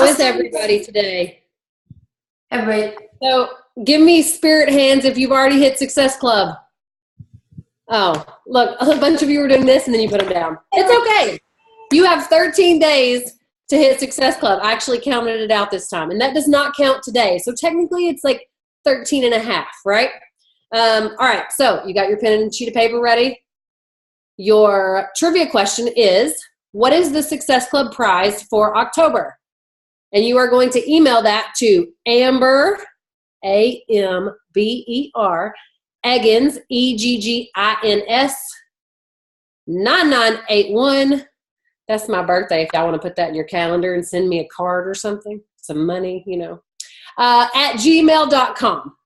is everybody today? Everybody. So give me spirit hands if you've already hit Success Club. Oh, look, a bunch of you were doing this and then you put them down. It's okay. You have 13 days to hit Success Club. I actually counted it out this time, and that does not count today. So technically it's like 13 and a half, right? All right, so you got your pen and sheet of paper ready? Your trivia question is, what is the Success Club prize for October? And you are going to email that to Amber, A-M-B-E-R, Eggins, E-G-G-I-N-S, 9981. That's my birthday if y'all want to put that in your calendar and send me a card or something, some money, at gmail.com.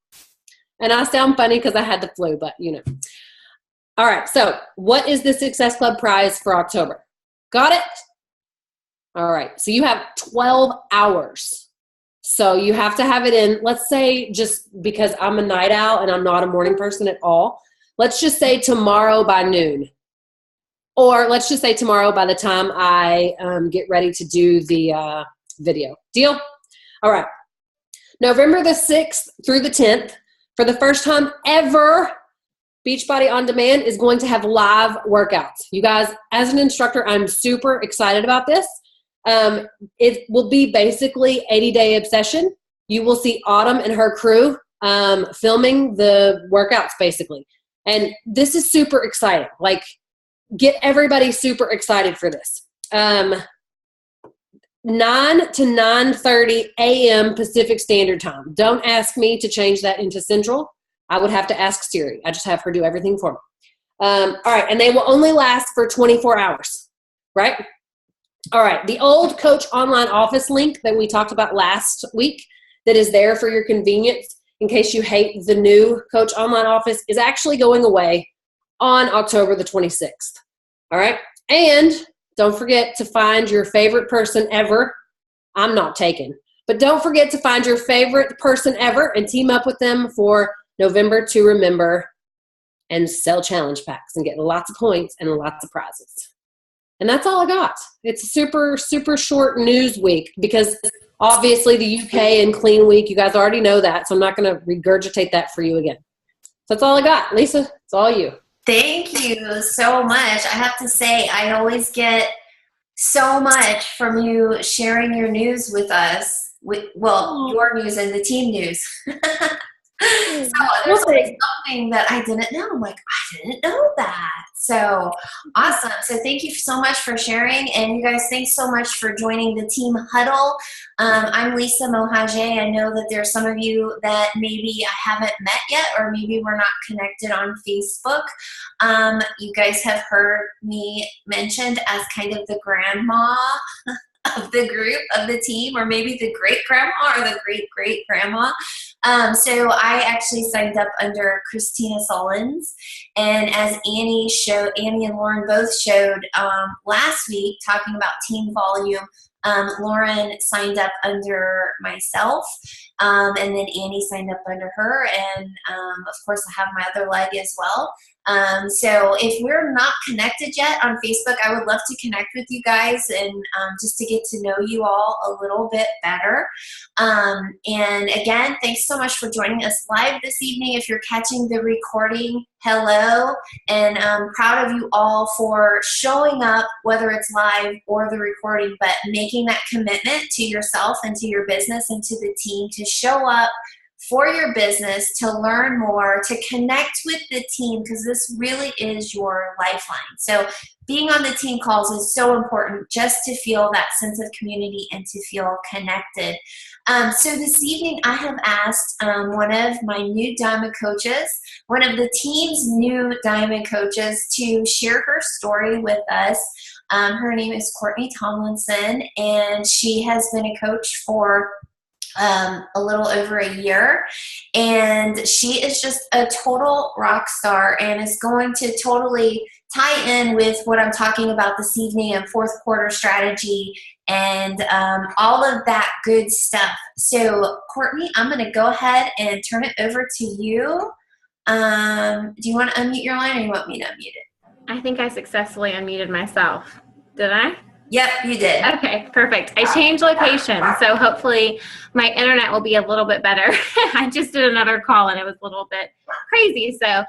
And I sound funny because I had the flu, but All right, so what is the Success Club prize for October? Got it? All right, so you have 12 hours. So you have to have it in, let's say, just because I'm a night owl and I'm not a morning person at all, let's just say tomorrow by noon. Or let's just say tomorrow by the time I get ready to do the video. Deal? All right. November the 6th through the 10th, for the first time ever, Beachbody On Demand is going to have live workouts. You guys, as an instructor, I'm super excited about this. It will be basically 80-day obsession. You will see Autumn and her crew filming the workouts basically. And this is super exciting. Like, get everybody super excited for this. 9 to 9:30 a.m. Pacific Standard Time. Don't ask me to change that into Central. I would have to ask Siri. I just have her do everything for me. All right, and they will only last for 24 hours, right? All right, the old Coach Online Office link that we talked about last week that is there for your convenience in case you hate the new Coach Online Office is actually going away on October the 26th. All right, and don't forget to find your favorite person ever. I'm not taken, but don't forget to find your favorite person ever and team up with them for November to Remember and sell challenge packs and get lots of points and lots of prizes. And that's all I got. It's a super, super short news week because obviously the UK and clean week, you guys already know that, so I'm not going to regurgitate that for you again. So that's all I got. Lisa, it's all you. Thank you so much. I have to say, I always get so much from you sharing your news with us. Your news and the team news. So there's always something that I didn't know. I'm like, I didn't know that. So awesome. So thank you so much for sharing. And you guys, thanks so much for joining the Team Huddle. I'm Lisa Mohajeh. I know that there's some of you that maybe I haven't met yet, or maybe we're not connected on Facebook. You guys have heard me mentioned as kind of the grandma of the group, of the team, or maybe the great grandma or the great great grandma. So I actually signed up under Christina Solins, and as Annie and Lauren both showed last week talking about team volume, Lauren signed up under myself, and then Annie signed up under her, and of course I have my other leg as well. So if we're not connected yet on Facebook, I would love to connect with you guys and just to get to know you all a little bit better. And again, thanks so much for joining us live this evening. If you're catching the recording, hello, and I'm proud of you all for showing up, whether it's live or the recording, but making that commitment to yourself and to your business and to the team to show up for your business, to learn more, to connect with the team, because this really is your lifeline. So being on the team calls is so important, just to feel that sense of community and to feel connected. So this evening I have asked one of my new Diamond coaches, one of the team's new Diamond coaches, to share her story with us. Her name is Courtney Tomlinson, and she has been a coach for a little over a year, and she is just a total rock star and is going to totally tie in with what I'm talking about this evening and fourth quarter strategy and all of that good stuff. So Courtney, I'm going to go ahead and turn it over to you. Do you want to unmute your line, or you want me to unmute it? I think I successfully unmuted myself. Did I? Yep, you did. Okay, perfect. I changed location, so hopefully my internet will be a little bit better. I just did another call and it was a little bit crazy. So,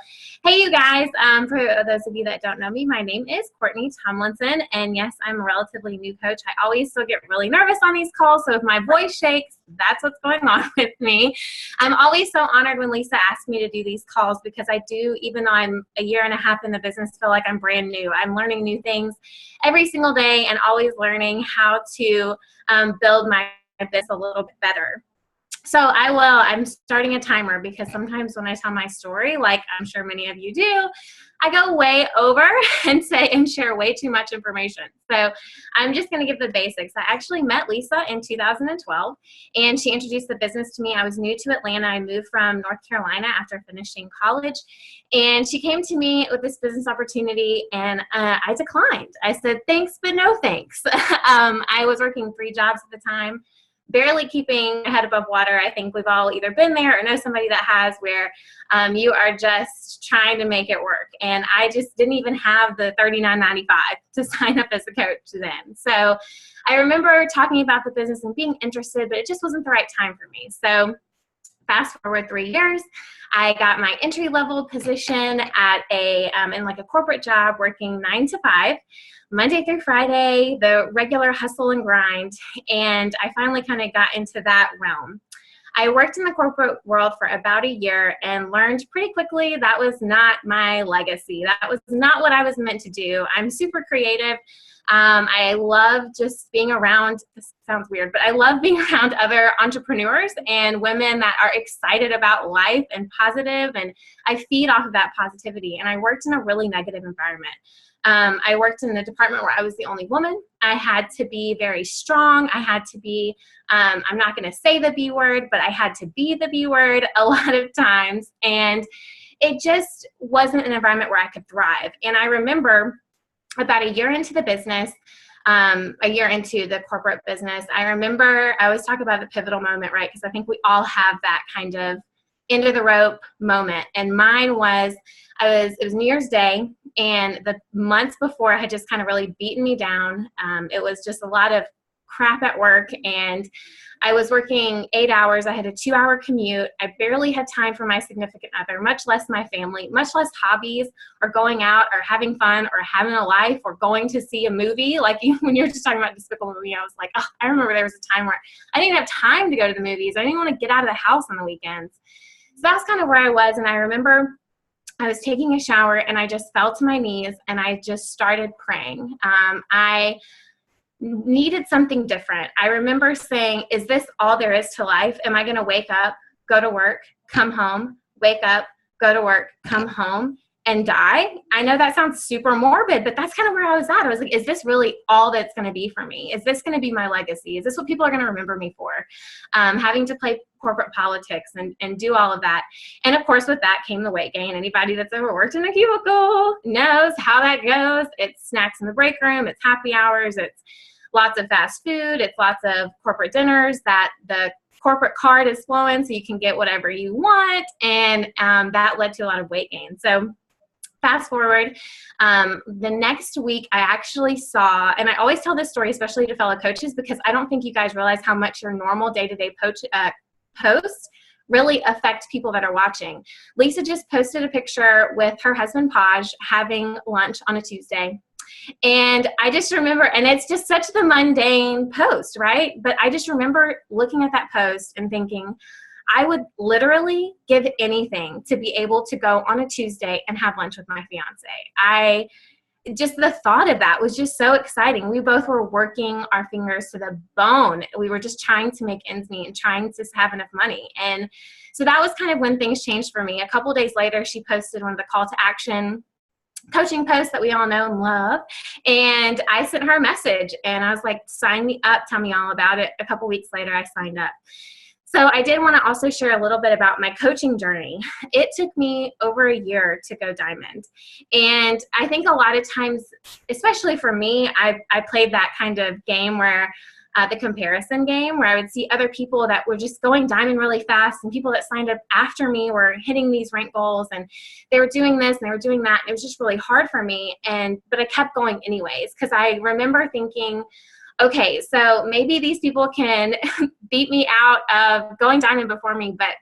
hey, you guys, for those of you that don't know me, my name is Courtney Tomlinson, and yes, I'm a relatively new coach. I always still get really nervous on these calls, so if my voice shakes, that's what's going on with me. I'm always so honored when Lisa asks me to do these calls because I do, even though I'm a year and a half in the business, feel like I'm brand new. I'm learning new things every single day and always learning how to build my business a little bit better. So I'm starting a timer because sometimes when I tell my story, like I'm sure many of you do, I go way over and share way too much information. So I'm just going to give the basics. I actually met Lisa in 2012 and she introduced the business to me. I was new to Atlanta. I moved from North Carolina after finishing college, and she came to me with this business opportunity and I declined. I said, thanks, but no thanks. I was working 3 jobs at the time, barely keeping my head above water. I think we've all either been there or know somebody that has, where you are just trying to make it work. And I just didn't even have the $39.95 to sign up as a coach then. So I remember talking about the business and being interested, but it just wasn't the right time for me. So fast forward 3 years, I got my entry-level position at in like a corporate job, working 9 to 5, Monday through Friday, the regular hustle and grind. And I finally kind of got into that realm. I worked in the corporate world for about a year and learned pretty quickly that was not my legacy. That was not what I was meant to do. I'm super creative. I love just being around, this sounds weird, but I love being around other entrepreneurs and women that are excited about life and positive, and I feed off of that positivity. And I worked in a really negative environment. I worked in a department where I was the only woman. I had to be very strong. I had to be, I'm not going to say the B word, but I had to be the B word a lot of times. And it just wasn't an environment where I could thrive. And I remember about a year into the business, a year into the corporate business, I remember I always talk about the pivotal moment, right? Because I think we all have that kind of end of the rope moment. And mine was, it was New Year's Day, and the months before had just kind of really beaten me down. It was just a lot of crap at work, and I was working 8 hours. I had a 2-hour commute. I barely had time for my significant other, much less my family, much less hobbies or going out or having fun or having a life or going to see a movie. Like when you were just talking about Despicable Me, I was like, oh, I remember there was a time where I didn't have time to go to the movies. I didn't want to get out of the house on the weekends. So that's kind of where I was. And I remember I was taking a shower and I just fell to my knees and I just started praying. I needed something different. I remember saying, is this all there is to life? Am I going to wake up, go to work, come home, wake up, go to work, come home, and die? I know that sounds super morbid, but that's kind of where I was at. I was like, is this really all that's going to be for me? Is this going to be my legacy? Is this what people are going to remember me for? Having to play corporate politics and do all of that. And of course, with that came the weight gain. Anybody that's ever worked in a cubicle knows how that goes. It's snacks in the break room. It's happy hours. It's lots of fast food. It's lots of corporate dinners that the corporate card is flowing so you can get whatever you want. And that led to a lot of weight gain. So fast forward, the next week I actually saw, and I always tell this story, especially to fellow coaches, because I don't think you guys realize how much your normal day-to-day posts really affect people that are watching. Lisa just posted a picture with her husband, Paj, having lunch on a Tuesday. And I just remember, and it's just such the mundane post, right? But I just remember looking at that post and thinking, I would literally give anything to be able to go on a Tuesday and have lunch with my fiance. Just the thought of that was just so exciting. We both were working our fingers to the bone. We were just trying to make ends meet and trying to have enough money. And so that was kind of when things changed for me. A couple days later, she posted one of the call to action coaching posts that we all know and love. And I sent her a message and I was like, sign me up, tell me all about it. A couple weeks later, I signed up. So I did want to also share a little bit about my coaching journey. It took me over a year to go diamond. And I think a lot of times, especially for me, I played that kind of game where the comparison game, where I would see other people that were just going diamond really fast, and people that signed up after me were hitting these rank goals, and they were doing this and they were doing that. And it was just really hard for me. But I kept going anyways, because I remember thinking, okay, so maybe these people can beat me out of going diamond before me, but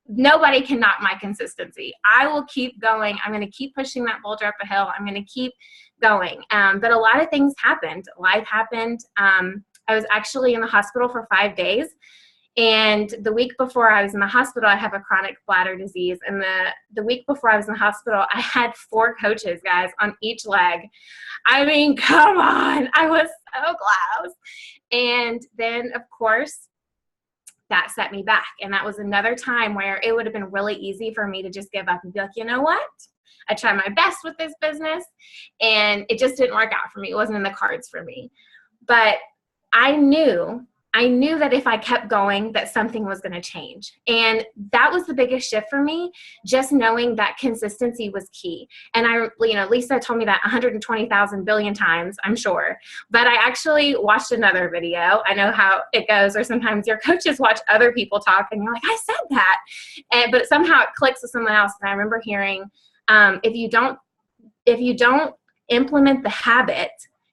nobody can knock my consistency. I will keep going. I'm going to keep pushing that boulder up a hill. I'm going to keep going. But a lot of things happened. Life happened. I was actually in the hospital for 5 days. And the week before I was in the hospital, I have a chronic bladder disease. And the week before I was in the hospital, I had 4 coaches, guys, on each leg. I mean, come on. I was so close. And then, of course, that set me back. And that was another time where it would have been really easy for me to just give up and be like, you know what? I tried my best with this business and it just didn't work out for me. It wasn't in the cards for me. But I knew that if I kept going, that something was going to change. And that was the biggest shift for me, just knowing that consistency was key. And Lisa told me that 120,000 billion times, I'm sure. But I actually watched another video. I know how it goes, or sometimes your coaches watch other people talk and you're like, I said that. But somehow it clicks with someone else. And I remember hearing, if you don't implement the habit,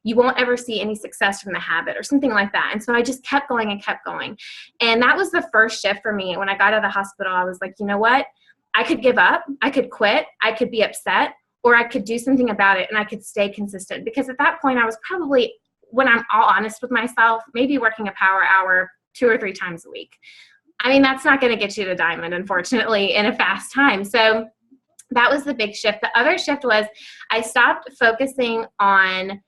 you won't ever see any success from the habit, or something like that. And so I just kept going and kept going. And that was the first shift for me. When I got out of the hospital, I was like, you know what? I could give up. I could quit. I could be upset, or I could do something about it and I could stay consistent. Because at that point I was probably, when I'm all honest with myself, maybe working a power hour 2 or 3 times a week. I mean, that's not going to get you to diamond, unfortunately, in a fast time. So that was the big shift. The other shift was I stopped focusing on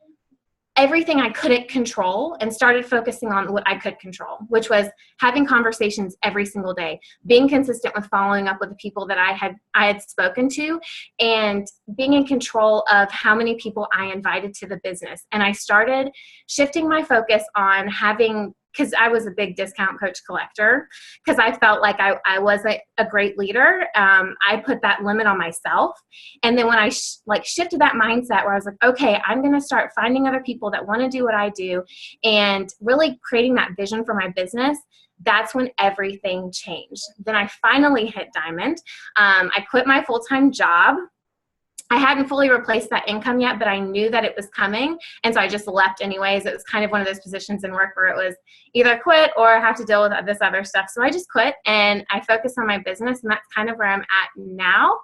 everything I couldn't control and started focusing on what I could control, which was having conversations every single day, being consistent with following up with the people that I had spoken to, and being in control of how many people I invited to the business. And I started shifting my focus on having, because I was a big discount coach collector, because I felt like I wasn't a great leader. I put that limit on myself. And then when I shifted that mindset where I was like, okay, I'm going to start finding other people that want to do what I do and really creating that vision for my business, that's when everything changed. Then I finally hit diamond. I quit my full-time job. I hadn't fully replaced that income yet, but I knew that it was coming. And so I just left anyways. It was kind of one of those positions in work where it was either quit or have to deal with this other stuff. So I just quit and I focused on my business, and that's kind of where I'm at now.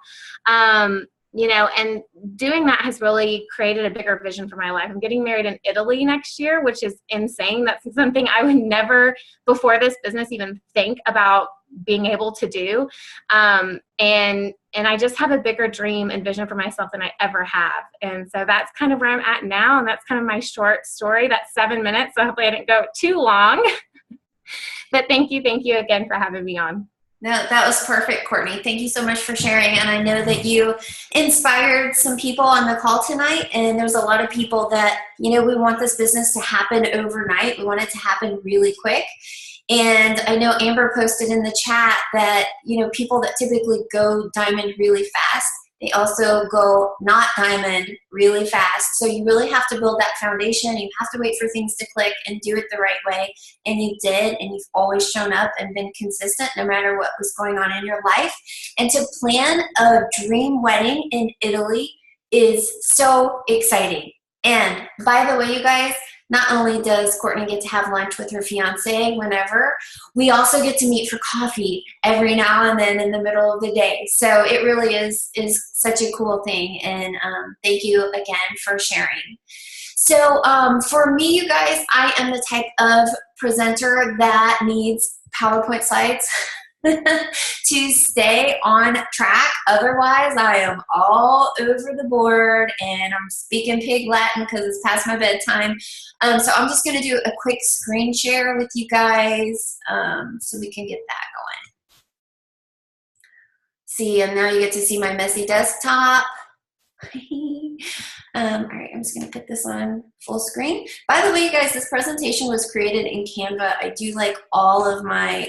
And doing that has really created a bigger vision for my life. I'm getting married in Italy next year, which is insane. That's something I would never before this business even think about being able to do. And I just have a bigger dream and vision for myself than I ever have. And so that's kind of where I'm at now. And that's kind of my short story. That's 7 minutes. So hopefully I didn't go too long. But thank you again for having me on. No, that was perfect, Courtney. Thank you so much for sharing. And I know that you inspired some people on the call tonight. And there's a lot of people that, we want this business to happen overnight. We want it to happen really quick. And I know Amber posted in the chat that, people that typically go diamond really fast, they also go not diamond really fast. So you really have to build that foundation. You have to wait for things to click and do it the right way. And you did, and you've always shown up and been consistent no matter what was going on in your life. And to plan a dream wedding in Italy is so exciting. And by the way, you guys, not only does Courtney get to have lunch with her fiance whenever, we also get to meet for coffee every now and then in the middle of the day. So it really is such a cool thing. And thank you again for sharing. So for me, you guys, I am the type of presenter that needs PowerPoint slides to stay on track. Otherwise, I am all over the board and I'm speaking pig Latin because it's past my bedtime. So I'm just going to do a quick screen share with you guys so we can get that going. See, and now you get to see my messy desktop. All right, I'm just going to put this on full screen. By the way, you guys, this presentation was created in Canva. I do like all of my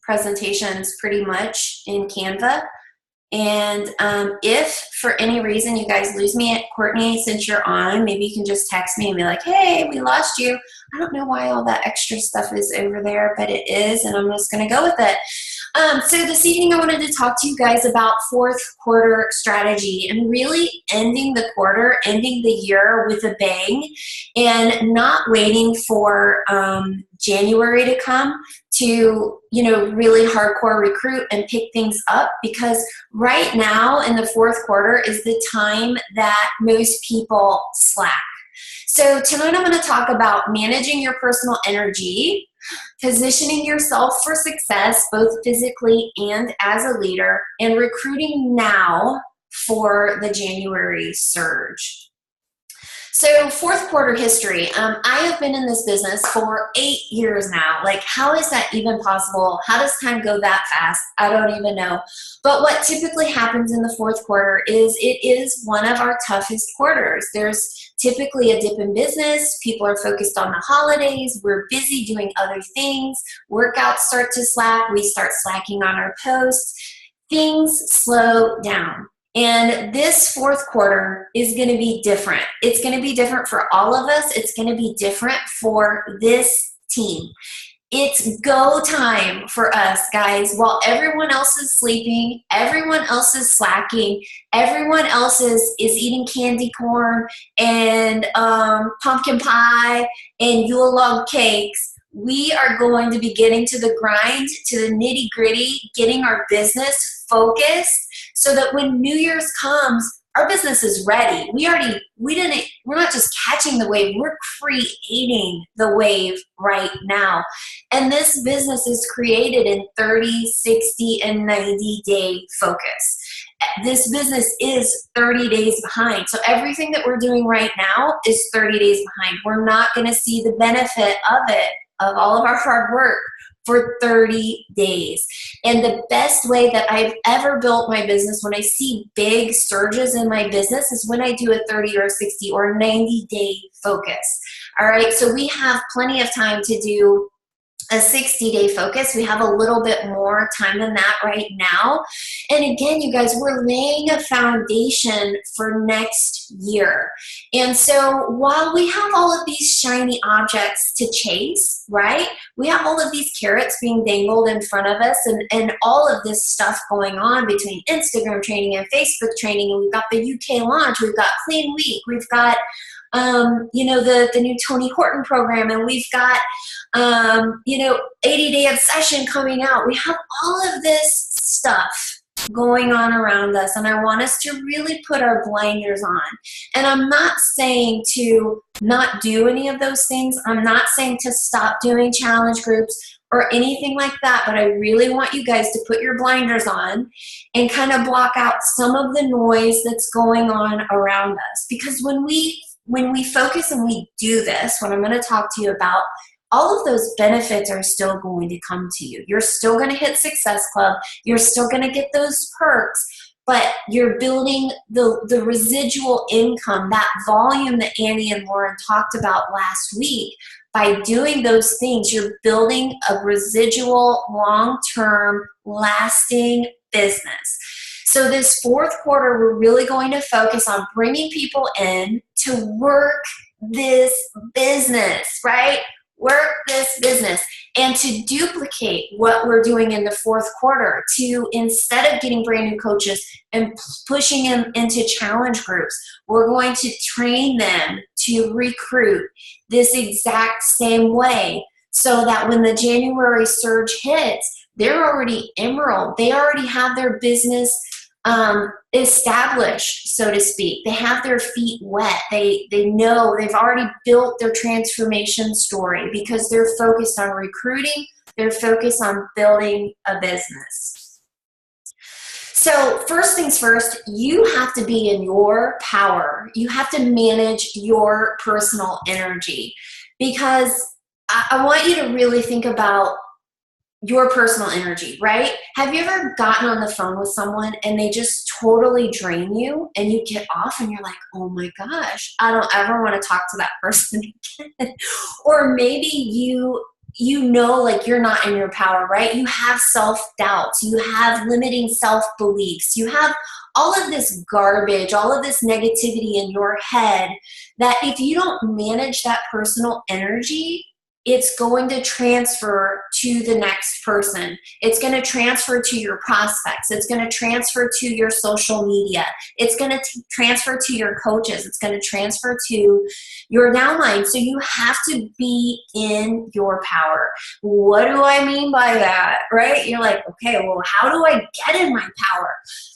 presentations pretty much in Canva. And if for any reason you guys lose me at Courtney, since you're on, maybe you can just text me and be like, hey, we lost you. I don't know why all that extra stuff is over there, but it is, and I'm just going to go with it. So this evening I wanted to talk to you guys about fourth quarter strategy and really ending the quarter, ending the year with a bang, and not waiting for January to come to, really hardcore recruit and pick things up, because right now in the fourth quarter is the time that most people slack. So tonight I'm going to talk about managing your personal energy, positioning yourself for success, both physically and as a leader, and recruiting now for the January surge. So fourth quarter history. I have been in this business for 8 years now. Like, how is that even possible? How does time go that fast? I don't even know. But what typically happens in the fourth quarter is it is one of our toughest quarters. There's typically a dip in business. People are focused on the holidays. We're busy doing other things. Workouts start to slack. We start slacking on our posts. Things slow down. And this fourth quarter is going to be different. It's going to be different for all of us. It's going to be different for this team. It's go time for us, guys. While everyone else is sleeping, everyone else is slacking, everyone else is eating candy corn and pumpkin pie and Yule log cakes, we are going to be getting to the grind, to the nitty gritty, getting our business focused, so that when New Year's comes, our business is ready. We're not just catching the wave, we're creating the wave right now. And this business is created in 30, 60, and 90-day focus. This business is 30 days behind. So everything that we're doing right now is 30 days behind. We're not going to see the benefit of it, of all of our hard work, for 30 days. And the best way that I've ever built my business, when I see big surges in my business, is when I do a 30 or 60 or 90-day focus. All right, so we have plenty of time to do a 60-day focus. We have a little bit more time than that right now. And again, you guys, we're laying a foundation for next year. And so while we have all of these shiny objects to chase, right? We have all of these carrots being dangled in front of us, and all of this stuff going on between Instagram training and Facebook training. And we've got the UK launch. We've got Clean Week. We've got the new Tony Horton program, and we've got 80-day obsession coming out. We have all of this stuff going on around us, and I want us to really put our blinders on. And I'm not saying to not do any of those things. I'm not saying to stop doing challenge groups or anything like that, but I really want you guys to put your blinders on and kind of block out some of the noise that's going on around us. Because when we focus and we do this, what I'm going to talk to you about, all of those benefits are still going to come to you. You're still going to hit Success Club. You're still going to get those perks, but you're building the residual income, that volume that Annie and Lauren talked about last week. By doing those things, you're building a residual, long-term, lasting business. So this fourth quarter, we're really going to focus on bringing people in to work this business, right? Work this business, and to duplicate what we're doing in the fourth quarter, to, instead of getting brand new coaches and pushing them into challenge groups, we're going to train them to recruit this exact same way, so that when the January surge hits, they're already emerald. They already have their business established, so to speak. They have their feet wet. They know they've already built their transformation story, because they're focused on recruiting. They're focused on building a business. So first things first, you have to be in your power. You have to manage your personal energy, because I want you to really think about your personal energy, right? Have you ever gotten on the phone with someone and they just totally drain you, and you get off and you're like, oh my gosh, I don't ever want to talk to that person again? Or maybe you you know, like you're not in your power, right? You have self-doubts, you have limiting self-beliefs, you have all of this garbage, all of this negativity in your head that if you don't manage that personal energy, it's going to transfer to the next person. It's going to transfer to your prospects. It's going to transfer to your social media. It's going to transfer to your coaches. It's going to transfer to your downline. So you have to be in your power. What do I mean by that, right? You're like, okay, well, how do I get in my power?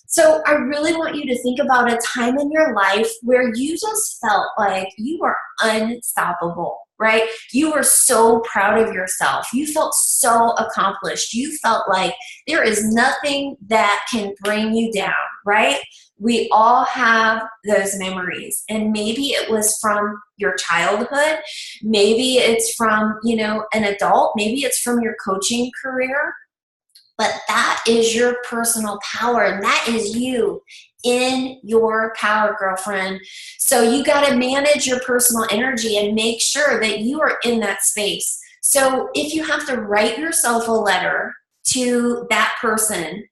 So I really want you to think about a time in your life where you just felt like you were unstoppable, right? You were so proud of yourself. You felt so accomplished. You felt like there is nothing that can bring you down, right? We all have those memories. And maybe it was from your childhood. Maybe it's from, an adult. Maybe it's from your coaching career. But that is your personal power, and that is you in your power, girlfriend. So you got to manage your personal energy and make sure that you are in that space. So if you have to write yourself a letter to that person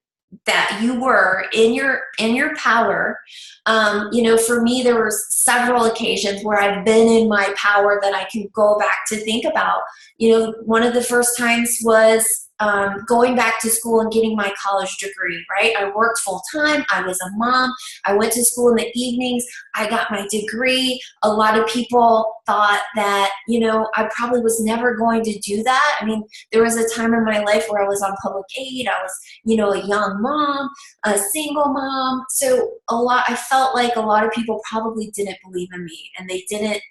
that you were in your power, for me, there were several occasions where I've been in my power that I can go back to think about. One of the first times was going back to school and getting my college degree, right? I worked full time. I was a mom. I went to school in the evenings. I got my degree. A lot of people thought that, I probably was never going to do that. I mean, there was a time in my life where I was on public aid. I was, a young mom, a single mom. So I felt like a lot of people probably didn't believe in me, and they didn't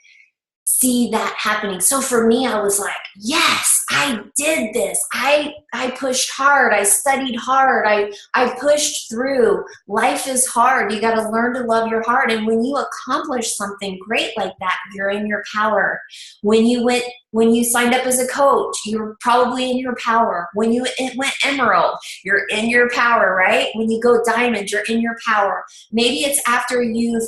see that happening. So for me, I was like, yes, I did this. I pushed hard. I studied hard. I pushed through. Life is hard. You got to learn to love your heart. And when you accomplish something great like that, you're in your power. When you signed up as a coach, you're probably in your power. When you went emerald, you're in your power, right? When you go diamond, you're in your power. Maybe it's after you've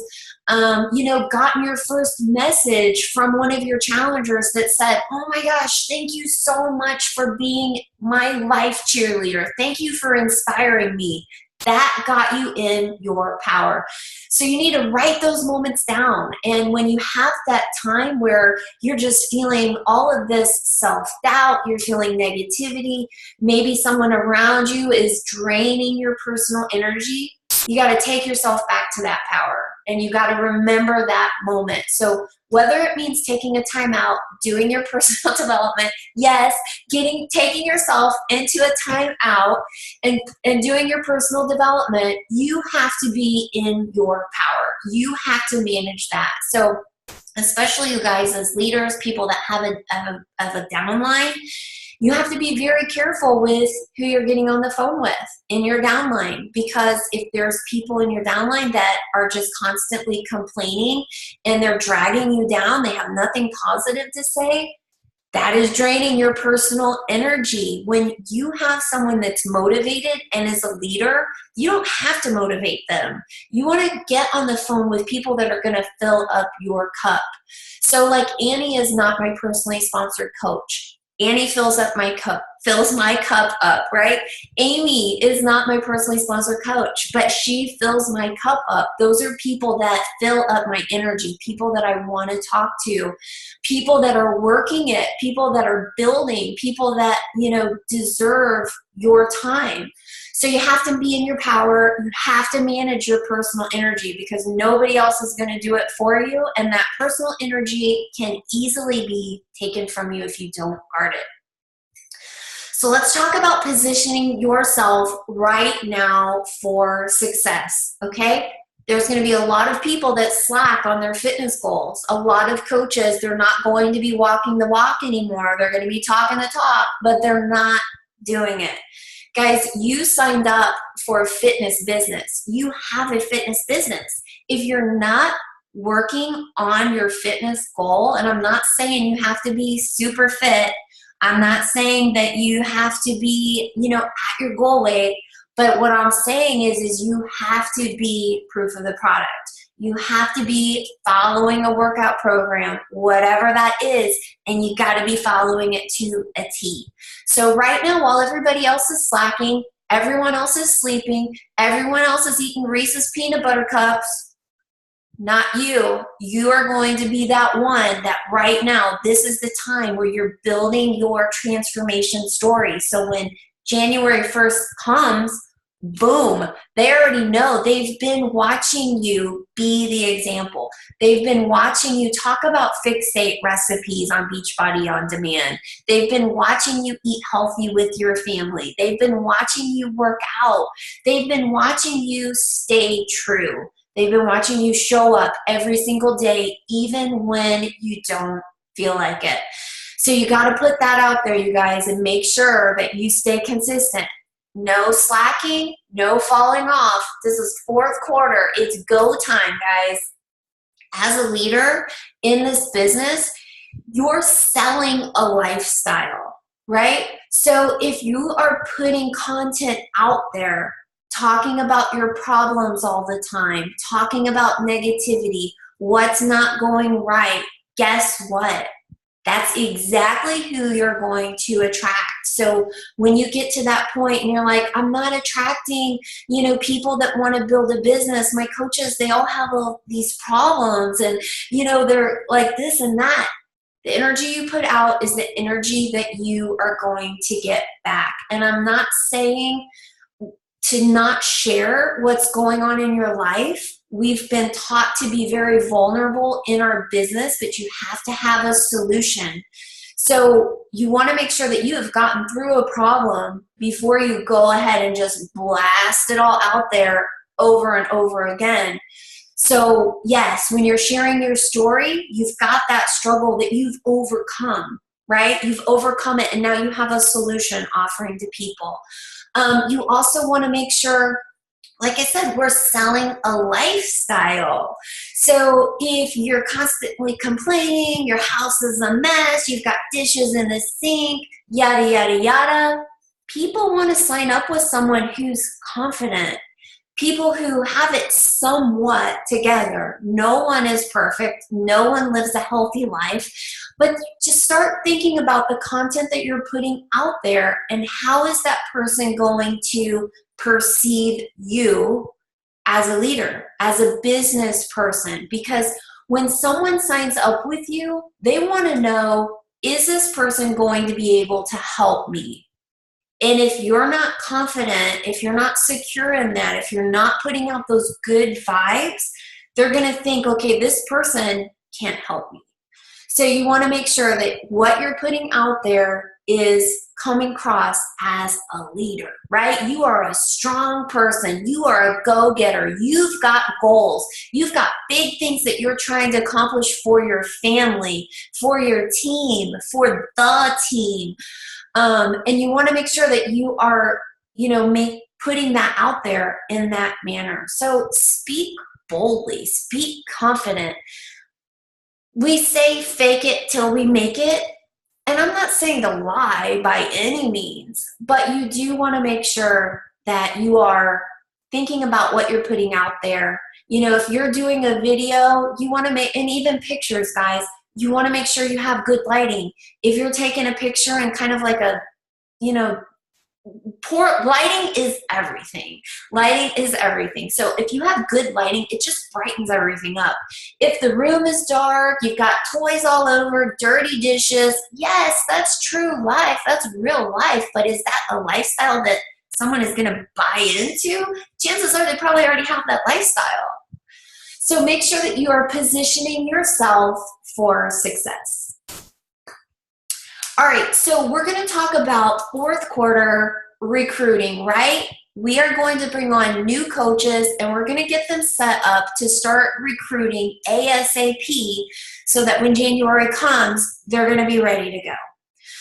gotten your first message from one of your challengers that said, oh my gosh, thank you so much for being my life cheerleader. Thank you for inspiring me. That got you in your power. So you need to write those moments down. And when you have that time where you're just feeling all of this self-doubt, you're feeling negativity, maybe someone around you is draining your personal energy, you got to take yourself back to that power. And you got to remember that moment. So whether it means taking a time out, doing your personal development, yes, taking yourself into a time out and doing your personal development, you have to be in your power. You have to manage that. So especially you guys as leaders, people that have a downline, you have to be very careful with who you're getting on the phone with in your downline, because if there's people in your downline that are just constantly complaining and they're dragging you down, they have nothing positive to say, that is draining your personal energy. When you have someone that's motivated and is a leader, you don't have to motivate them. You want to get on the phone with people that are going to fill up your cup. So like Annie is not my personally sponsored coach. Annie fills my cup up, right? Amy is not my personally sponsored coach, but she fills my cup up. Those are people that fill up my energy, people that I want to talk to, people that are working it, people that are building, people that, deserve your time. So you have to be in your power. You have to manage your personal energy because nobody else is going to do it for you. And that personal energy can easily be taken from you if you don't guard it. So let's talk about positioning yourself right now for success, okay? There's going to be a lot of people that slack on their fitness goals. A lot of coaches, they're not going to be walking the walk anymore. They're going to be talking the talk, but they're not doing it. Guys, you signed up for a fitness business. You have a fitness business. If you're not working on your fitness goal, and I'm not saying you have to be super fit, I'm not saying that you have to be, at your goal weight, but what I'm saying is you have to be proof of the product. You have to be following a workout program, whatever that is, and you got to be following it to a T. So right now, while everybody else is slacking, everyone else is sleeping, everyone else is eating Reese's peanut butter cups, not you. You are going to be that one that right now, this is the time where you're building your transformation story. So when January 1st comes, boom, they already know. They've been watching you be the example. They've been watching you talk about fixate recipes on Beachbody On Demand. They've been watching you eat healthy with your family. They've been watching you work out. They've been watching you stay true. They've been watching you show up every single day, even when you don't feel like it. So you got to put that out there, you guys, and make sure that you stay consistent. No slacking, no falling off. This is fourth quarter. It's go time, guys. As a leader in this business, you're selling a lifestyle, right? So if you are putting content out there, talking about your problems all the time, talking about negativity, what's not going right, guess what? That's exactly who you're going to attract. So when you get to that point and you're like, I'm not attracting, people that want to build a business. My coaches, they all have all these problems and, they're like this and that. The energy you put out is the energy that you are going to get back. And I'm not saying to not share what's going on in your life. We've been taught to be very vulnerable in our business, but you have to have a solution. So you want to make sure that you have gotten through a problem before you go ahead and just blast it all out there over and over again. So yes, when you're sharing your story, you've got that struggle that you've overcome, right? You've overcome it and now you have a solution offering to people. You also want to make sure, like I said, we're selling a lifestyle. So if you're constantly complaining, your house is a mess, you've got dishes in the sink, yada, yada, yada, people want to sign up with someone who's confident. People who have it somewhat together. No one is perfect. No one lives a healthy life. But just start thinking about the content that you're putting out there and how is that person going to perceive you as a leader, as a business person. Because when someone signs up with you, they want to know, is this person going to be able to help me? And if you're not confident, if you're not secure in that, if you're not putting out those good vibes, they're going to think, okay, this person can't help me. So you want to make sure that what you're putting out there is coming across as a leader, right? You are a strong person. You are a go-getter. You've got goals. You've got big things that you're trying to accomplish for your family, for your team, for the team. And you want to make sure that you are, putting that out there in that manner. So speak boldly, speak confident. We say fake it till we make it. And I'm not saying to lie by any means, but you do want to make sure that you are thinking about what you're putting out there. If you're doing a video, you want to make, and even pictures, guys, you want to make sure you have good lighting. If you're taking a picture and kind of like a, poor lighting is everything. Lighting is everything. So if you have good lighting, it just brightens everything up. If the room is dark, you've got toys all over, dirty dishes, yes, that's true life. That's real life. But is that a lifestyle that someone is going to buy into? Chances are they probably already have that lifestyle. So make sure that you are positioning yourself for success. All right, so we're going to talk about fourth quarter recruiting, right? We are going to bring on new coaches and we're going to get them set up to start recruiting ASAP so that when January comes, they're going to be ready to go.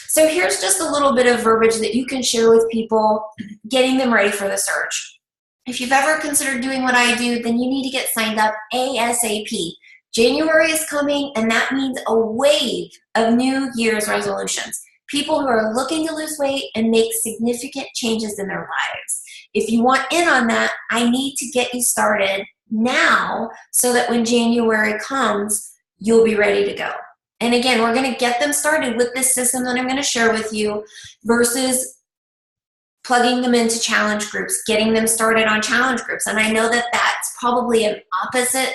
So here's just a little bit of verbiage that you can share with people, getting them ready for the search. If you've ever considered doing what I do, then you need to get signed up ASAP. January is coming, and that means a wave of New Year's resolutions. People who are looking to lose weight and make significant changes in their lives. If you want in on that, I need to get you started now so that when January comes, you'll be ready to go. And again, we're going to get them started with this system that I'm going to share with you versus plugging them into challenge groups, getting them started on challenge groups. And I know that that's probably an opposite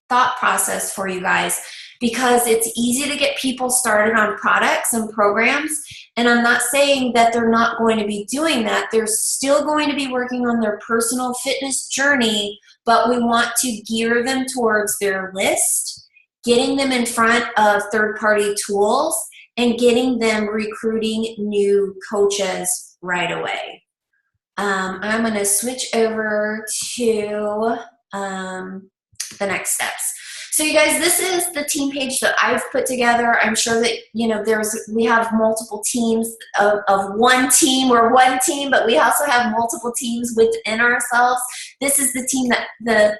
thought process for you guys, because it's easy to get people started on products and programs. And I'm not saying that they're not going to be doing that. They're still going to be working on their personal fitness journey, but we want to gear them towards their list, getting them in front of third-party tools, and getting them recruiting new coaches right away. I'm going to switch over to the next steps. So you guys, this is the team page that I've put together. I'm sure that, we have multiple teams of one team. We're one team, but we also have multiple teams within ourselves. This is the team that the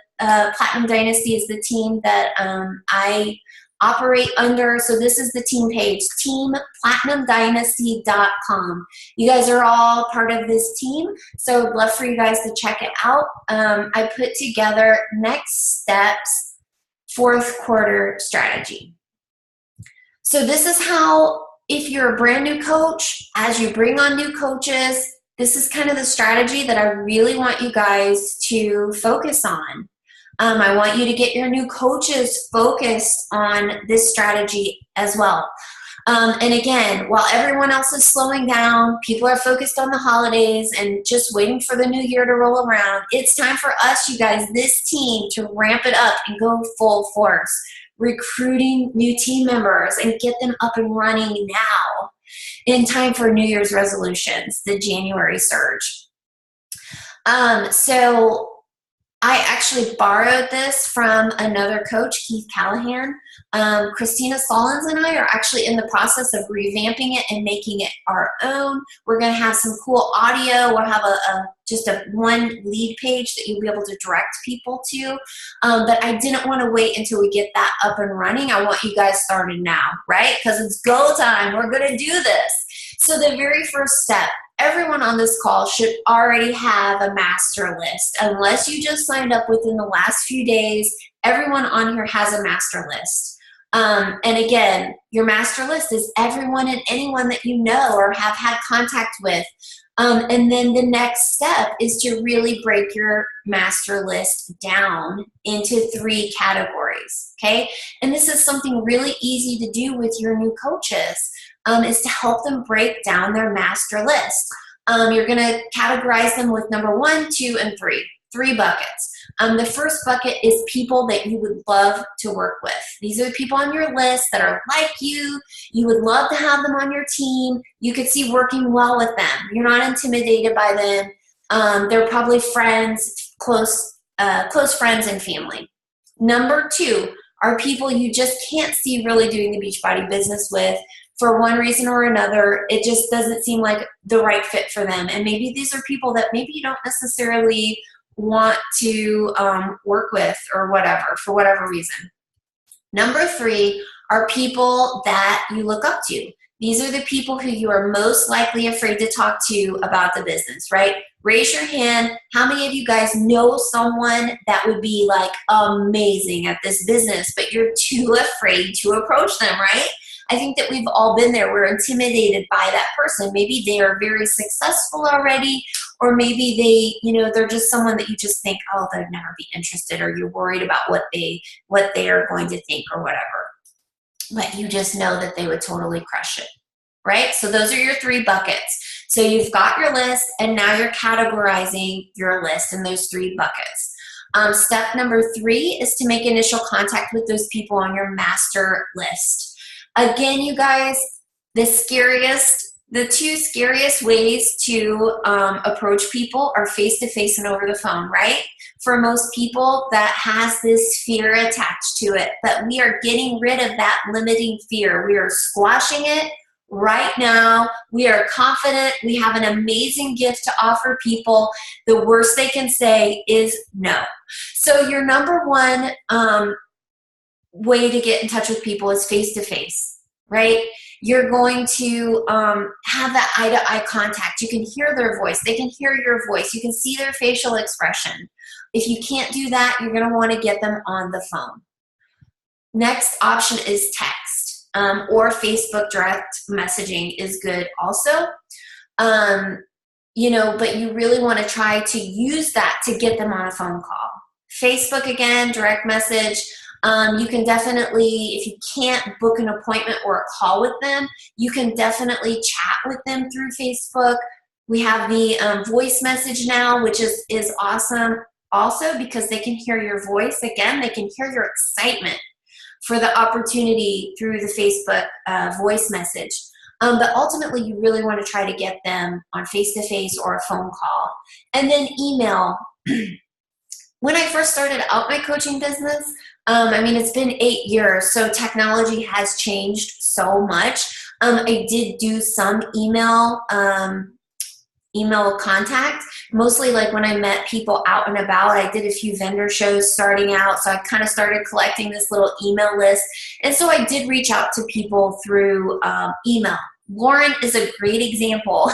Platinum Dynasty is the team that I operate under. So this is the team page, teamplatinumdynasty.com. You guys are all part of this team, so I'd love for you guys to check it out. I put together next steps, fourth quarter strategy. So this is how, if you're a brand new coach, as you bring on new coaches, this is kind of the strategy that I really want you guys to focus on. I want you to get your new coaches focused on this strategy as well. And again, while everyone else is slowing down, people are focused on the holidays and just waiting for the new year to roll around, it's time for us, you guys, this team, to ramp it up and go full force, recruiting new team members and get them up and running now in time for New Year's resolutions, the January surge. So I actually borrowed this from another coach, Keith Callahan. Christina Solins and I are actually in the process of revamping it and making it our own. We're going to have some cool audio. We'll have just a one lead page that you'll be able to direct people to. But I didn't want to wait until we get that up and running. I want you guys started now, right? Because it's go time. We're going to do this. So the very first step, everyone on this call should already have a master list. Unless you just signed up within the last few days, everyone on here has a master list. And again, your master list is everyone and anyone that you know or have had contact with. And then the next step is to really break your master list down into 3 categories, okay? And this is something really easy to do with your new coaches, is to help them break down their master list. You're going to categorize them with number 1, 2, and 3 buckets. The first bucket is people that you would love to work with. These are the people on your list that are like you. You would love to have them on your team. You could see working well with them. You're not intimidated by them. They're probably friends, close friends and family. Number 2 are people you just can't see really doing the Beachbody business with. For one reason or another, it just doesn't seem like the right fit for them. And maybe these are people that maybe you don't necessarily want to work with or whatever, for whatever reason. Number 3 are people that you look up to. These are the people who you are most likely afraid to talk to about the business, right? Raise your hand. How many of you guys know someone that would be like amazing at this business, but you're too afraid to approach them, right? I think that we've all been there. We're intimidated by that person. Maybe they are very successful already, or maybe they're just someone that you just think, oh, they'd never be interested, or you're worried about what they are going to think or whatever. But you just know that they would totally crush it, right? So those are your 3 buckets. So you've got your list, and now you're categorizing your list in those 3 buckets. Step number 3 is to make initial contact with those people on your master list. Again, you guys, the 2 scariest ways to approach people are face-to-face and over the phone, right? For most people, that has this fear attached to it, but we are getting rid of that limiting fear. We are squashing it right now. We are confident. We have an amazing gift to offer people. The worst they can say is no. So your number 1 way to get in touch with people is face-to-face, right? You're going to have that eye-to-eye contact. You can hear their voice. They can hear your voice. You can see their facial expression. If you can't do that, you're going to want to get them on the phone. Next option is text, or Facebook direct messaging is good also. You know, but you really want to try to use that to get them on a phone call. Facebook, again, direct message. You can definitely, if you can't book an appointment or a call with them, you can definitely chat with them through Facebook. We have the voice message now, which is awesome also because they can hear your voice. Again, they can hear your excitement for the opportunity through the Facebook voice message. But ultimately, you really want to try to get them on face-to-face or a phone call. And then email. When I first started out my coaching business, I mean, it's been 8 years, so technology has changed so much. I did do some email contact, mostly like when I met people out and about. I did a few vendor shows starting out, so I kind of started collecting this little email list. And so I did reach out to people through email. Lauren is a great example.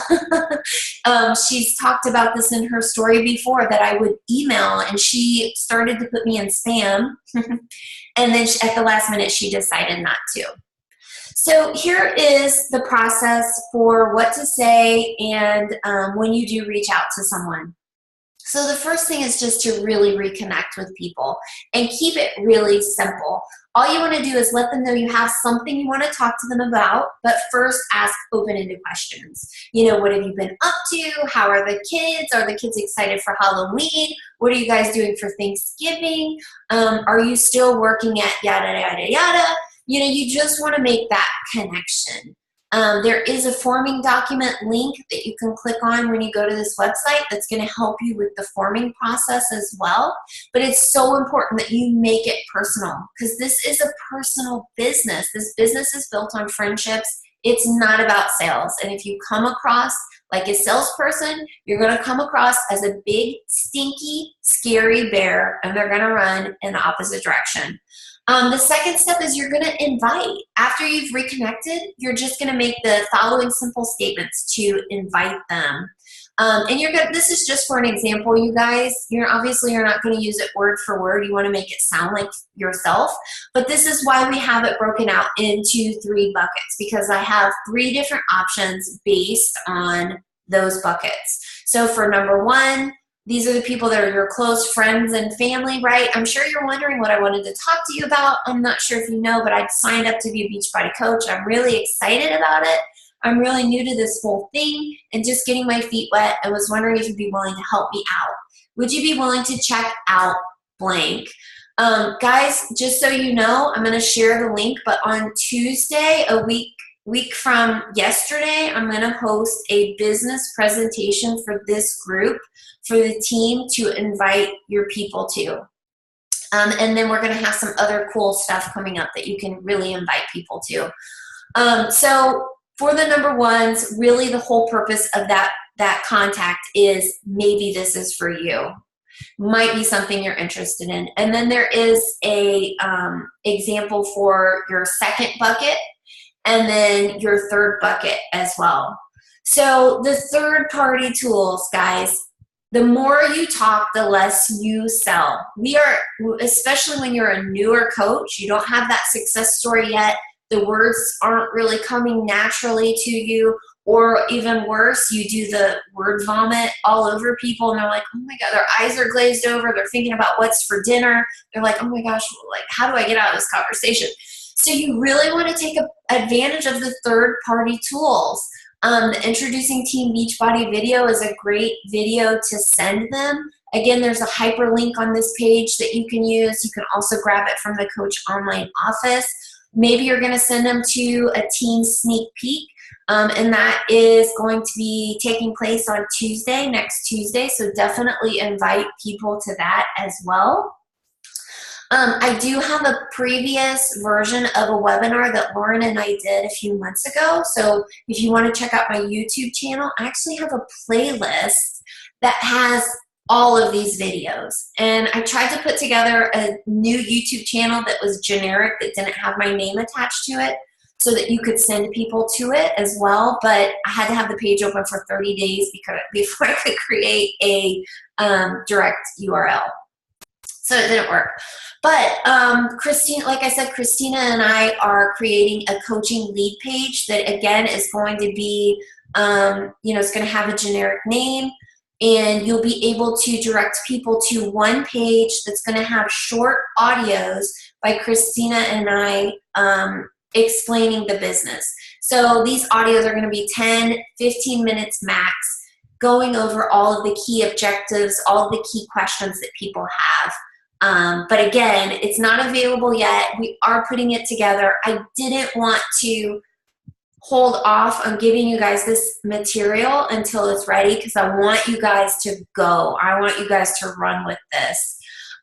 She's talked about this in her story before, that I would email and she started to put me in spam. And then at the last minute, she decided not to. So here is the process for what to say and when you do reach out to someone. So the first thing is just to really reconnect with people and keep it really simple. All you want to do is let them know you have something you want to talk to them about, but first ask open-ended questions. You know, what have you been up to? How are the kids? Are the kids excited for Halloween? What are you guys doing for Thanksgiving? Are you still working at yada, yada, yada? You know, you just want to make that connection. There is a forming document link that you can click on when you go to this website that's going to help you with the forming process as well. But it's so important that you make it personal because this is a personal business. This business is built on friendships. It's not about sales. And if you come across like a salesperson, you're going to come across as a big, stinky, scary bear, and they're going to run in the opposite direction. The second step is you're going to invite. After you've reconnected, you're just going to make the following simple statements to invite them. And you're good. This is just for an example, you guys. You're not going to use it word for word. You want to make it sound like yourself. But this is why we have it broken out into 3 buckets, because I have 3 different options based on those buckets. So for number 1, these are the people that are your close friends and family, right? I'm sure you're wondering what I wanted to talk to you about. I'm not sure if you know, but I signed up to be a Beachbody coach. I'm really excited about it. I'm really new to this whole thing and just getting my feet wet. I was wondering if you'd be willing to help me out. Would you be willing to check out blank? Guys, just so you know, I'm going to share the link, but on Tuesday, a week from yesterday, I'm going to host a business presentation for this group, for the team to invite your people to. And then we're going to have some other cool stuff coming up that you can really invite people to. So for the number 1s, really the whole purpose of that contact is maybe this is for you. Might be something you're interested in. And then there is a example for your second bucket and then your third bucket as well. So the third-party tools, guys, the more you talk, the less you sell. Especially when you're a newer coach, you don't have that success story yet, the words aren't really coming naturally to you, or even worse, you do the word vomit all over people and they're like, oh my God, their eyes are glazed over, they're thinking about what's for dinner. They're like, oh my gosh, like, how do I get out of this conversation? So you really want to take advantage of the third-party tools. The Introducing Team Beachbody video is a great video to send them. Again, there's a hyperlink on this page that you can use. You can also grab it from the Coach Online office. Maybe you're going to send them to a team sneak peek, and that is going to be taking place on Tuesday, next Tuesday, so definitely invite people to that as well. I do have a previous version of a webinar that Lauren and I did a few months ago. So if you want to check out my YouTube channel, I actually have a playlist that has all of these videos. And I tried to put together a new YouTube channel that was generic, that didn't have my name attached to it, so that you could send people to it as well. But I had to have the page open for 30 days before I could create a direct URL. So it didn't work. But Christina, like I said, Christina and I are creating a coaching lead page that, again, is going to be, it's going to have a generic name, and you'll be able to direct people to one page that's going to have short audios by Christina and I explaining the business. So these audios are going to be 10, 15 minutes max, going over all of the key objectives, all of the key questions that people have. But again, it's not available yet. We are putting it together. I didn't want to hold off on giving you guys this material until it's ready, because I want you guys to go. I want you guys to run with this.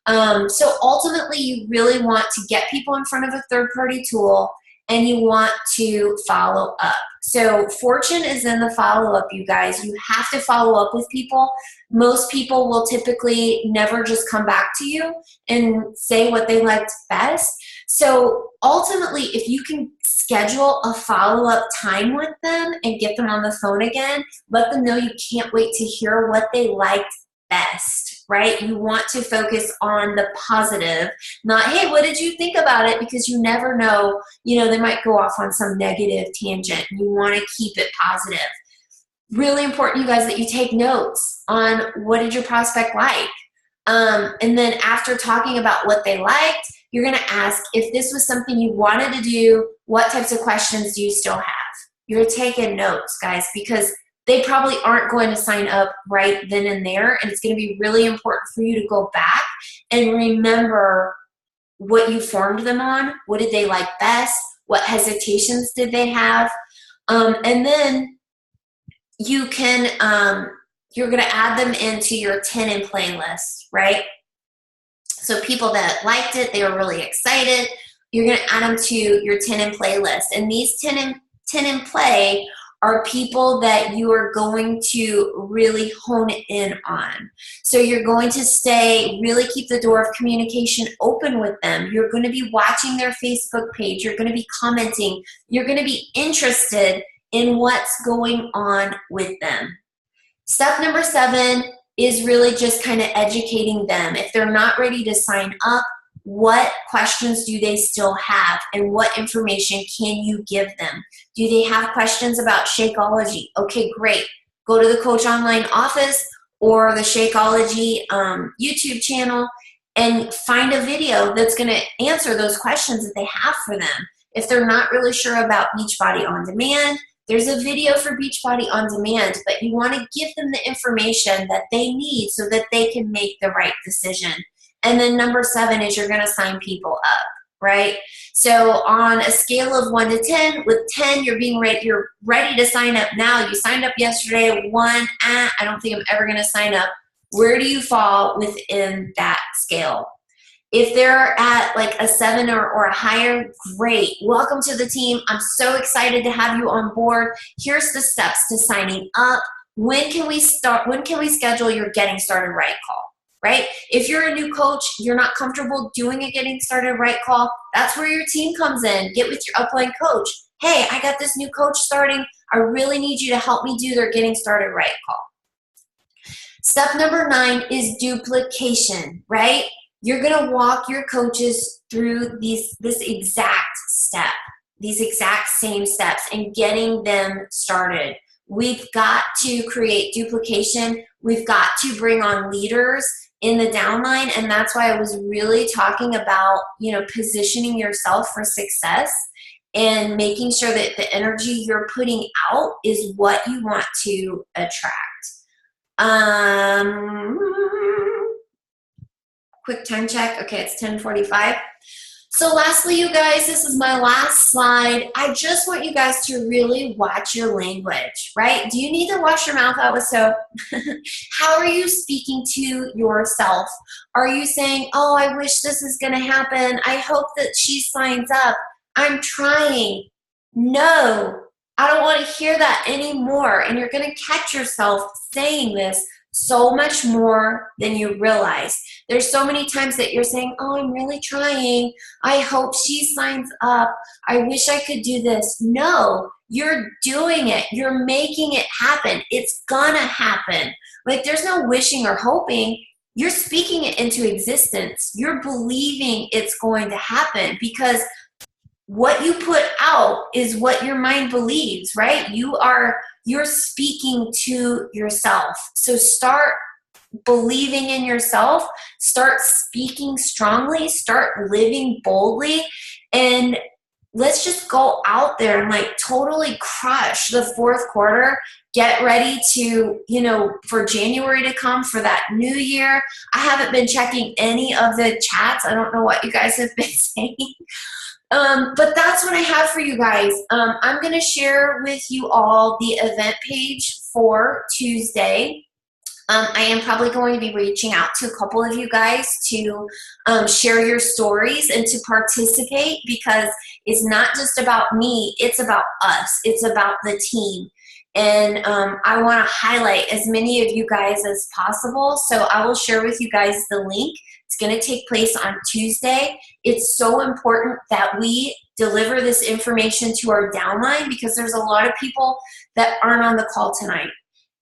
So ultimately, you really want to get people in front of a third-party tool, and you want to follow up. So fortune is in the follow-up, you guys. You have to follow up with people. Most people will typically never just come back to you and say what they liked best. So ultimately, if you can schedule a follow-up time with them and get them on the phone again, let them know you can't wait to hear what they liked best, right? You want to focus on the positive, not, hey, what did you think about it? Because you never know, they might go off on some negative tangent. You want to keep it positive. Really important, you guys, that you take notes on what did your prospect like. And then after talking about what they liked, you're going to ask, if this was something you wanted to do, what types of questions do you still have? You're taking notes, guys, because they probably aren't going to sign up right then and there. And it's going to be really important for you to go back and remember what you formed them on. What did they like best? What hesitations did they have? And then you can, you're going to add them into your 10 in play list, right? So people that liked it, they were really excited. You're going to add them to your 10 in play list. And these 10 in play are people that you are going to really hone in on. So you're going to really keep the door of communication open with them. You're going to be watching their Facebook page. You're going to be commenting. You're going to be interested in what's going on with them. Step number 7 is really just kind of educating them. If they're not ready to sign up, what questions do they still have, and what information can you give them? Do they have questions about Shakeology? Okay, great. Go to the Coach Online office or the Shakeology YouTube channel and find a video that's going to answer those questions that they have for them. If they're not really sure about Beachbody On Demand, there's a video for Beachbody On Demand, but you want to give them the information that they need so that they can make the right decision. And then number 7 is you're going to sign people up, right? So on a scale of 1 to 10, with 10, you're ready to sign up now. You signed up yesterday. 1, I don't think I'm ever going to sign up. Where do you fall within that scale? If they're at like a 7 or a higher, great. Welcome to the team. I'm so excited to have you on board. Here's the steps to signing up. When can we start? When can we schedule your Getting Started Right call? Right? If you're a new coach, you're not comfortable doing a Getting Started Right call, that's where your team comes in. Get with your upline coach. Hey, I got this new coach starting. I really need you to help me do their Getting Started Right call. Step number 9 is duplication, right? You're going to walk your coaches through this exact step, these exact same steps, and getting them started. We've got to create duplication. We've got to bring on leaders in the downline, and that's why I was really talking about, positioning yourself for success and making sure that the energy you're putting out is what you want to attract. Quick time check. Okay, it's 10:45. So lastly, you guys, this is my last slide. I just want you guys to really watch your language, right? Do you need to wash your mouth out with soap? How are you speaking to yourself? Are you saying, oh, I wish this is going to happen. I hope that she signs up. I'm trying. No, I don't want to hear that anymore. And you're going to catch yourself saying this so much more than you realize. There's so many times that you're saying, oh, I'm really trying. I hope she signs up. I wish I could do this. No, you're doing it. You're making it happen. It's gonna happen. Like, there's no wishing or hoping. you're speaking it into existence. You're believing it's going to happen, because what you put out is what your mind believes, right? You're speaking to yourself. So start believing in yourself, start speaking strongly, start living boldly, and let's just go out there and like totally crush the fourth quarter. Get ready to, for January to come, for that new year. I haven't been checking any of the chats. I don't know what you guys have been saying. But that's what I have for you guys. I'm going to share with you all the event page for Tuesday. I am probably going to be reaching out to a couple of you guys to share your stories and to participate, because it's not just about me, it's about us, it's about the team. And I want to highlight as many of you guys as possible. So I will share with you guys the link. It's going to take place on Tuesday. It's so important that we deliver this information to our downline, because there's a lot of people that aren't on the call tonight.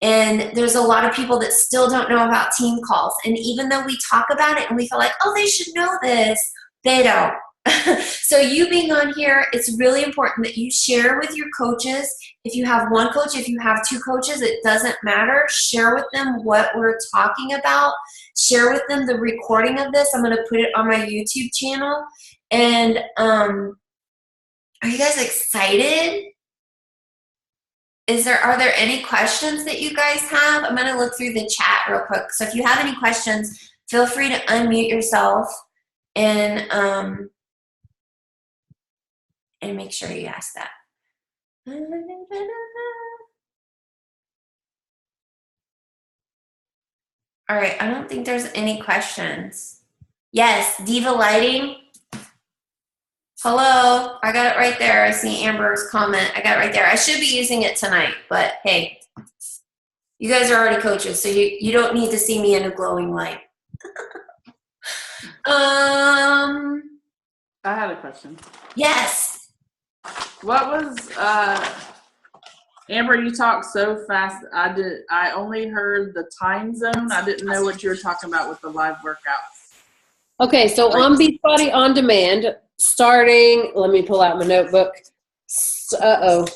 And there's a lot of people that still don't know about team calls. And even though we talk about it and we feel like, oh, they should know this, they don't. So you being on here, it's really important that you share with your coaches. If you have one coach, if you have two coaches, it doesn't matter. Share with them what we're talking about. Share with them the recording of this. I'm going to put it on my YouTube channel. And are you guys excited? Are there any questions that you guys have? I'm going to look through the chat real quick. So if you have any questions, feel free to unmute yourself and make sure you ask that. All right, I don't think there's any questions. Yes, Diva Lighting. Hello, I got it right there. I see Amber's comment. I got it right there. I should be using it tonight, but hey, you guys are already coaches, so you don't need to see me in a glowing light. I had a question. Yes. What was Amber, you talked so fast. I only heard the time zone. I didn't know what you were talking about with the live workouts. Okay, so on Beachbody On Demand, starting, let me pull out my notebook. All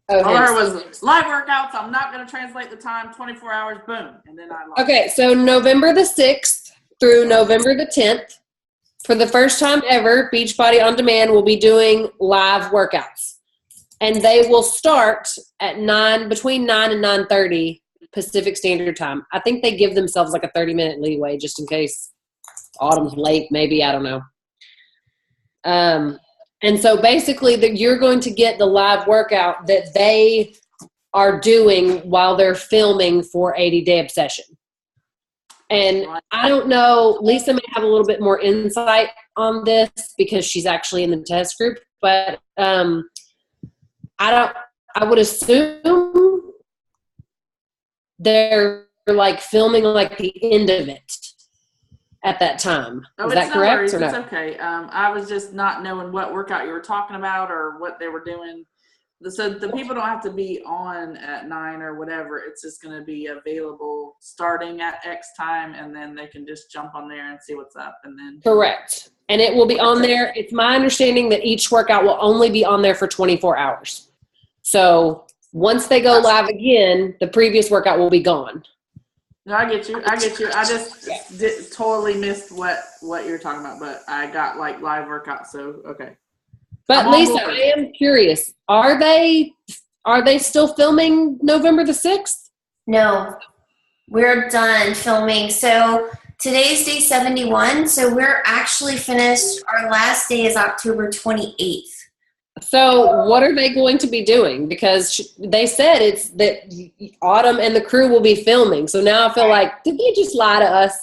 I heard was live workouts. I'm not going to translate the time, 24 hours, boom. And then I lost. Okay, so November the 6th through November the 10th, for the first time ever, Beachbody On Demand will be doing live workouts. And they will start at between 9 and 9:30 Pacific Standard Time. I think they give themselves like a 30-minute leeway just in case Autumn's late, maybe, I don't know. And so basically you're going to get the live workout that they are doing while they're filming for 80 Day Obsession. And I don't know, Lisa may have a little bit more insight on this because she's actually in the test group, but I would assume they're like filming like the end of it at that time. Is that correct or no? It's okay. I was just not knowing what workout you were talking about or what they were doing. So the people don't have to be on at 9 or whatever. It's just going to be available starting at X time, and then they can just jump on there and see what's up. And then correct. And it will be on there. It's my understanding that each workout will only be on there for 24 hours. So once they go live again, the previous workout will be gone. No, I get you. I just totally missed what you're talking about, but I got like live workouts, so okay. But Lisa, I am curious. Are they still filming November the 6th? No, we're done filming. So today's day 71. So we're actually finished. Our last day is October 28th. So what are they going to be doing? Because they said it's that Autumn and the crew will be filming. So now I feel like, did they just lie to us?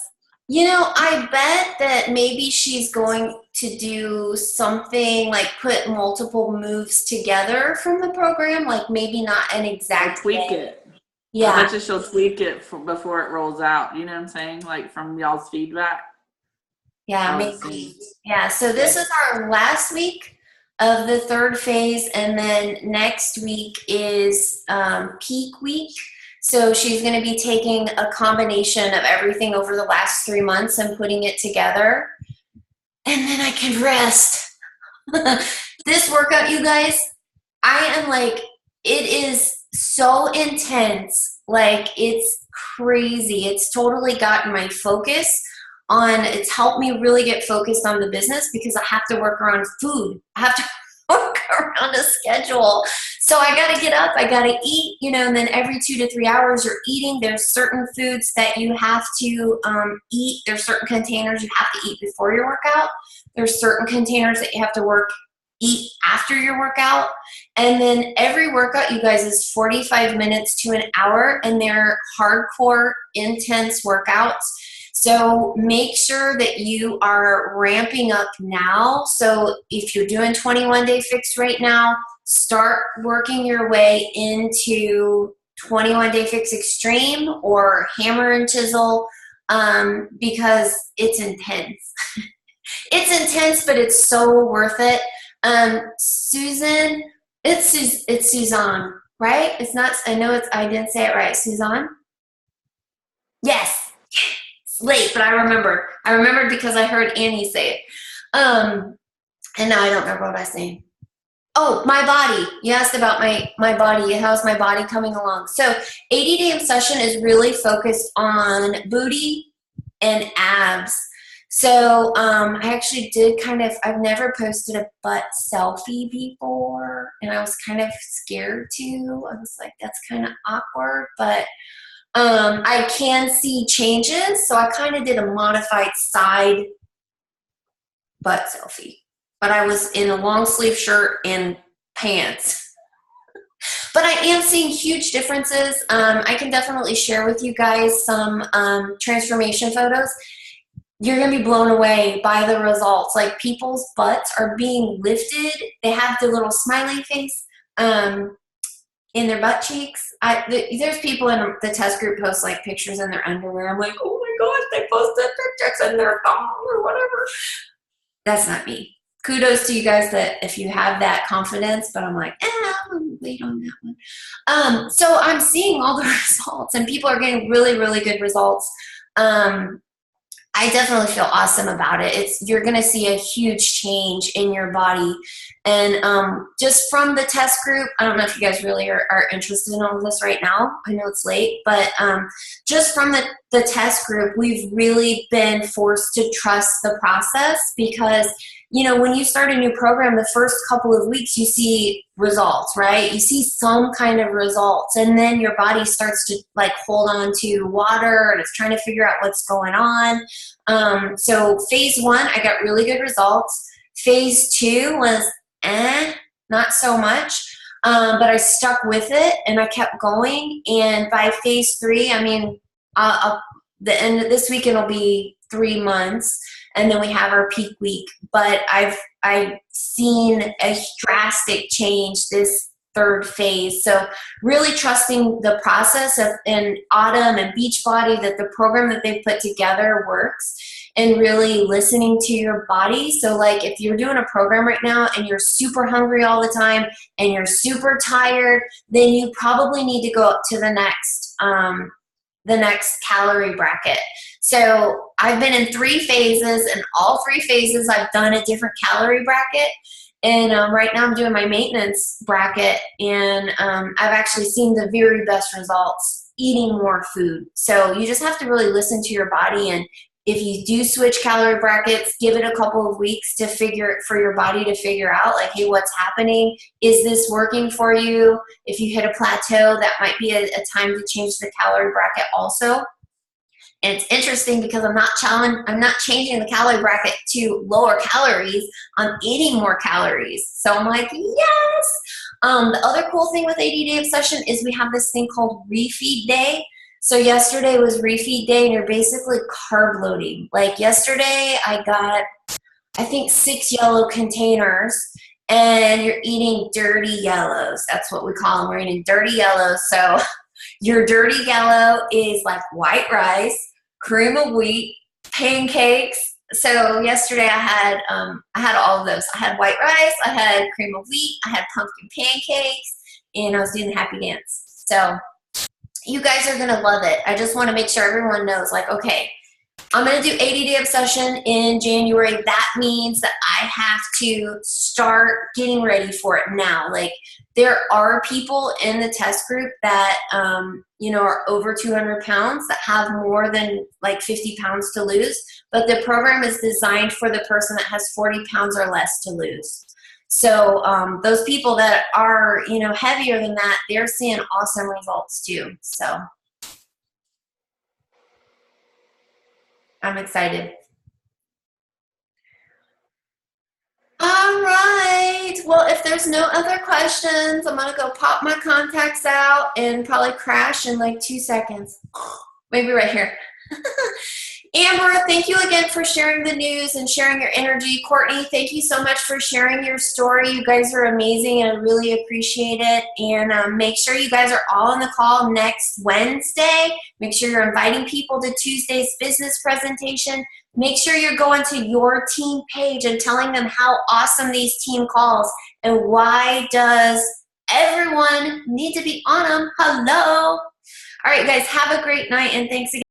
I bet that maybe she's going to do something like put multiple moves together from the program, like maybe not an exact tweak it. Yeah. I bet you she'll tweak it before it rolls out. You know what I'm saying? Like from y'all's feedback. Yeah, maybe. Yeah, so this is our last week of the third phase, and then next week is peak week. So she's going to be taking a combination of everything over the last 3 months and putting it together. And then I can rest. This workout, you guys, I am like, it is so intense. Like, it's crazy. It's totally gotten my focus on, it's helped me really get focused on the business because I have to work around food. I have to work around a schedule. So I got to get up, I got to eat, and then every 2 to 3 hours you're eating. There's certain foods that you have to eat. There's certain containers you have to eat before your workout. There's certain containers that you have to eat after your workout. And then every workout, you guys, is 45 minutes to an hour, and they're hardcore, intense workouts. So make sure that you are ramping up now. So if you're doing 21 Day Fix right now, start working your way into 21 Day Fix Extreme or Hammer and Chisel, because it's intense. It's intense, but it's so worth it. Susan, it's Suzanne, right? It's not, I didn't say it right. Suzanne? Yes. It's late, but I remembered because I heard Annie say it. And now I don't remember what I was saying. Oh, my body. You asked about my body. How's my body coming along? So 80 Day Obsession is really focused on booty and abs. So I actually did I've never posted a butt selfie before, and I was kind of scared to. I was like, that's kind of awkward, but I can see changes. So I kind of did a modified side butt selfie, but I was in a long sleeve shirt and pants. But I am seeing huge differences. I can definitely share with you guys some transformation photos. You're going to be blown away by the results. Like, people's butts are being lifted. They have the little smiley face in their butt cheeks. There's people in the test group post like pictures in their underwear. I'm like, oh my gosh, they posted pictures in their thong or whatever. That's not me. Kudos to you guys that if you have that confidence, but I'm like, I'm going to wait on that one. So I'm seeing all the results, and people are getting really, really good results. I definitely feel awesome about it. You're going to see a huge change in your body. And just from the test group, I don't know if you guys really are interested in all this right now. I know it's late, but just from the test group, we've really been forced to trust the process because, when you start a new program, the first couple of weeks, you see results, right? You see some kind of results, and then your body starts to hold on to water, and it's trying to figure out what's going on. So phase 1, I got really good results. Phase 2 was not so much, but I stuck with it and I kept going. And by phase 3, the end of this weekend will be 3 months, and then we have our peak week. But I've seen a drastic change this third phase. So really trusting the process in Autumn and Beachbody, that the program that they've put together works, and really listening to your body. So if you're doing a program right now and you're super hungry all the time and you're super tired, then you probably need to go up to the next calorie bracket. So I've been in 3 phases, and all 3 phases I've done a different calorie bracket. And right now I'm doing my maintenance bracket, and I've actually seen the very best results eating more food. So you just have to really listen to your body, and if you do switch calorie brackets, give it a couple of weeks for your body to figure out, hey, what's happening? Is this working for you? If you hit a plateau, that might be a time to change the calorie bracket also. And it's interesting because I'm not changing the calorie bracket to lower calories. I'm eating more calories. So I'm like, yes. The other cool thing with 80 Day Obsession is we have this thing called Refeed Day. So yesterday was refeed day, and you're basically carb loading. Yesterday I got, I think, 6 yellow containers, and you're eating dirty yellows. That's what we call them. We're eating dirty yellows. So your dirty yellow is white rice, cream of wheat, pancakes. So yesterday I had all of those. I had white rice, I had cream of wheat, I had pumpkin pancakes, and I was doing the happy dance. So you guys are going to love it. I just want to make sure everyone knows, like, okay, I'm going to do 80-day obsession in January. That means that I have to start getting ready for it now. Like, there are people in the test group that, you know, are over 200 pounds that have more than like 50 pounds to lose. But the program is designed for the person that has 40 pounds or less to lose. So those people that are, you know, heavier than that, they're seeing awesome results too. So I'm excited. All right. Well, if there's no other questions, I'm going to go pop my contacts out and probably crash in like 2 seconds. Maybe right here. Amber, thank you again for sharing the news and sharing your energy. Courtney, thank you so much for sharing your story. You guys are amazing, and I really appreciate it. And make sure you guys are all on the call next Wednesday. Make sure you're inviting people to Tuesday's business presentation. Make sure you're going to your team page and telling them how awesome these team calls and why does everyone need to be on them. Hello. All right, guys, have a great night, and thanks again.